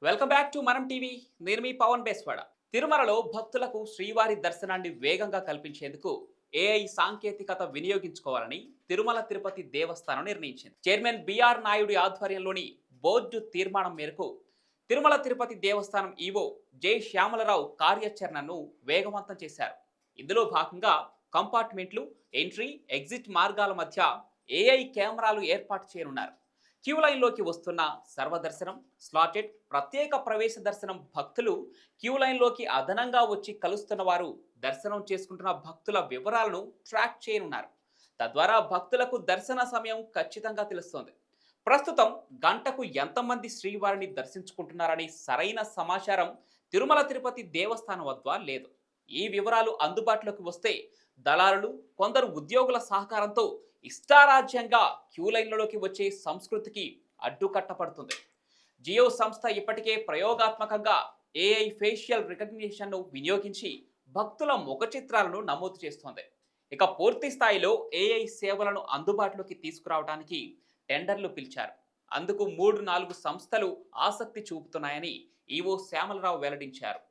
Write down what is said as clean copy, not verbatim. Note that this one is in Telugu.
వెల్కమ్ బ్యాక్ టు మనం టీవీ. నేను మీ పవన్ బేస్వాడ. తిరుమలలో భక్తులకు శ్రీవారి దర్శనాన్ని వేగంగా కల్పించేందుకు ఏఐ సాంకేతికత వినియోగించుకోవాలని తిరుమల తిరుపతి దేవస్థానం నిర్ణయించింది. చైర్మన్ బిఆర్ నాయుడి ఆధ్వర్యంలోని బోర్డు తీర్మానం మేరకు తిరుమల తిరుపతి దేవస్థానం ఈవో జె శ్యామలరావు కార్యాచరణను వేగవంతం చేశారు. ఇందులో భాగంగా కంపార్ట్మెంట్లు, ఎంట్రీ, ఎగ్జిట్ మార్గాల మధ్య ఏఐ కెమెరాలు ఏర్పాటు చేయనున్నారు. క్యూ లైన్లోకి వస్తున్న సర్వదర్శనం, స్లాటెడ్, ప్రత్యేక ప్రవేశ దర్శనం భక్తులు, క్యూ లైన్లోకి అదనంగా వచ్చి కలుస్తున్న వారు, దర్శనం చేసుకుంటున్న భక్తుల వివరాలను ట్రాక్ చేయనున్నారు. తద్వారా భక్తులకు దర్శన సమయం ఖచ్చితంగా తెలుస్తోంది. ప్రస్తుతం గంటకు ఎంతమంది శ్రీవారిని దర్శించుకుంటున్నారని సరైన సమాచారం తిరుమల తిరుపతి దేవస్థానం వద్ద లేదు. ఈ వివరాలు అందుబాటులోకి వస్తే దళారులు, కొందరు ఉద్యోగుల సహకారంతో ఇష్టారాజ్యంగా క్యూ లైన్లలోకి వచ్చే సంస్కృతికి అడ్డుకట్టపడుతుంది. జియో సంస్థ ఇప్పటికే ప్రయోగాత్మకంగా ఏఐ ఫేషియల్ రికగ్నిషన్ను వినియోగించి భక్తుల ముఖ చిత్రాలను నమోదు చేస్తోంది. ఇక పూర్తి స్థాయిలో ఏఐ సేవలను అందుబాటులోకి తీసుకురావడానికి టెండర్లు పిలిచారు. అందుకు 3-4 సంస్థలు ఆసక్తి చూపుతున్నాయని ఈవో శ్యామలరావు వెల్లడించారు.